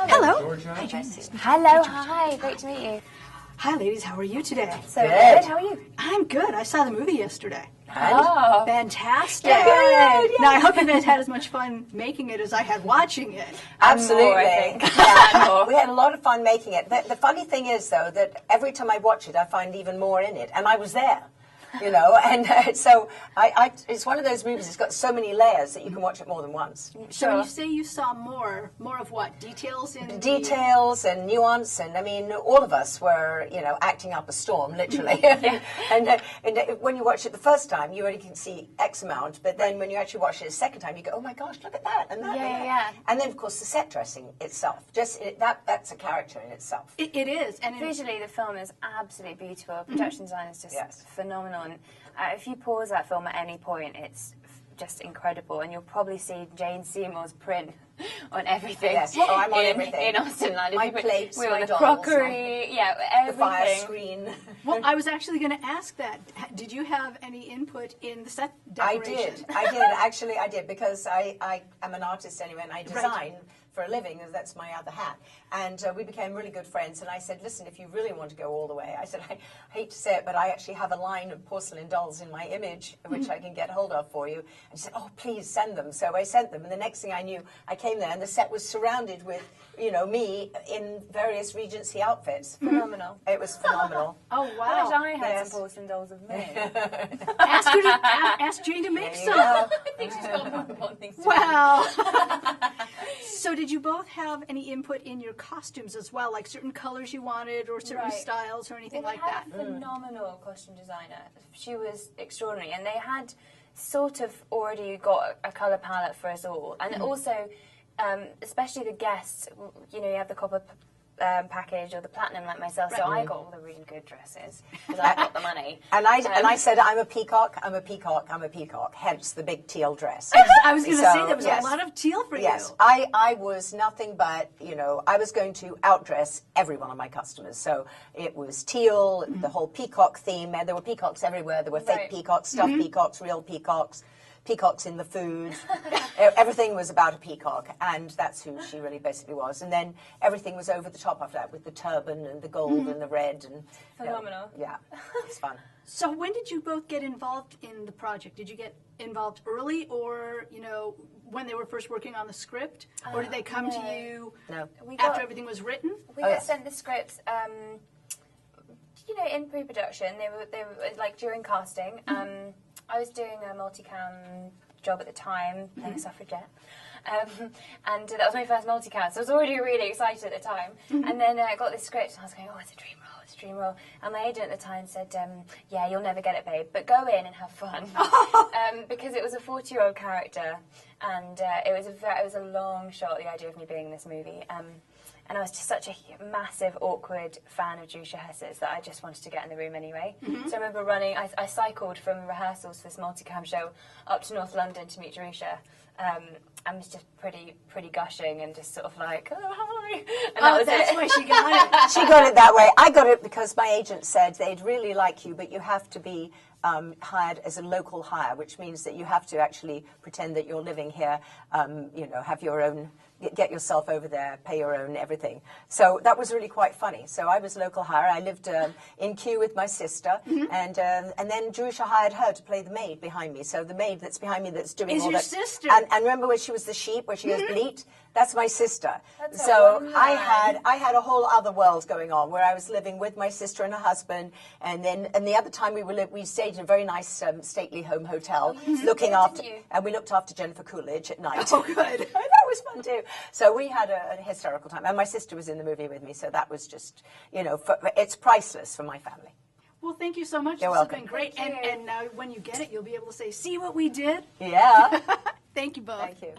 Hello. Hi, Jane. Hello, hi, great to meet you. Hi, ladies. How are you today? So good, how are you? I'm good. I saw the movie yesterday. Oh. Fantastic. Good. Now, I hope you guys had as much fun making it as I had watching it. Absolutely. More, I think. Yeah, we had a lot of fun making it. The funny thing is, though, that every time I watch it, I find even more in it. And I was there, you know. And so it's one of those movies that's got so many layers that you can watch it more than once. So when you say you saw more of what? Details in Details and nuance, and I mean, all of us were, you know, acting up a storm, literally. and when you watch it the first time, you already can see X amount, but then when you actually watch it the second time, you go, oh my gosh, look at that, and that, Yeah. And then, of course, the set dressing itself, that's a character in itself. It is. And Visually, the film is absolutely beautiful. Production design is just phenomenal. And if you pause that film at any point, it's just incredible. And you'll probably see Jane Seymour's print on everything. Yes, oh, I'm on everything. In Austenland. My plates, my the dolls, crockery, everything. The fire screen. Well, I was actually going to ask that. Did you have any input in the set decoration? I did. Actually, I did, because I am an artist anyway, and I design for a living, and that's my other hat. And we became really good friends, and I said, listen, if you really want to go all the way, I said, I hate to say it, but I actually have a line of porcelain dolls in my image, which I can get hold of for you. And she said, oh, please send them. So I sent them, and the next thing I knew, I came there, and the set was surrounded with, you know, me in various Regency outfits. Phenomenal. It was phenomenal. Oh, wow. I wish I had some porcelain dolls of me. Ask Jane to make some. I think she's got more important things to do. Wow. So did you both have any input in your costumes as well, like certain colors you wanted or certain styles or anything like that? We had a phenomenal costume designer. She was extraordinary, and they had sort of already got a colour palette for us all. And also, especially the guests, you know, you have the copper package or the platinum like myself, so I got all the really good dresses because I got the money. And I said, I'm a peacock, I'm a peacock, I'm a peacock, hence the big teal dress. I was going to say there was a lot of teal for you. Yes, I was nothing but, you know, I was going to outdress every one of my customers. So it was teal, the whole peacock theme, and there were peacocks everywhere. There were fake peacocks, stuffed peacocks, real peacocks. Peacocks in the food. Everything was about a peacock, and that's who she really basically was. And then everything was over the top after that, with the turban and the gold and the red. And phenomenal. Yeah, it's fun. So when did you both get involved in the project? Did you get involved early, or, you know, when they were first working on the script? Or did they come to you after everything was written? We got sent the scripts, you know, in pre-production. They were like during casting. I was doing a multicam job at the time, playing a suffragette. And that was my first multicam, so I was already really excited at the time. And then I got this script, and I was going, oh, it's a dream role, it's a dream role. And my agent at the time said, yeah, you'll never get it, babe, but go in and have fun. Because it was a 40-year-old character, and it was a long shot, the idea of me being in this movie. And I was just such a massive, awkward fan of Drusha Hess's that I just wanted to get in the room anyway. So I remember running, I cycled from rehearsals for this multicam show up to North London to meet Drusha. I was just pretty gushing and just sort of like, oh, hi. And that's why she got it. She got it that way. I got it because my agent said they'd really like you, but you have to be hired as a local hire, which means that you have to actually pretend that you're living here, you know, have your own, get yourself over there, pay your own everything. So that was really quite funny. So I was local hire. I lived in Kew with my sister, and then Drusha hired her to play the maid behind me. So the maid that's behind me that's doing all that. Is your sister? And remember when she was the sheep, where she goes bleat? That's my sister. That's so I had a whole other world going on where I was living with my sister and her husband, and the other time we stayed in a very nice stately home hotel, looking after, and we looked after Jennifer Coolidge at night. Oh, good. That was fun too. So we had a hysterical time, and my sister was in the movie with me, so that was just, you know, it's priceless for my family. Well, thank you so much. You're this welcome. has been great. And now when you get it, you'll be able to say, see what we did? Yeah. Thank you both. Thank you.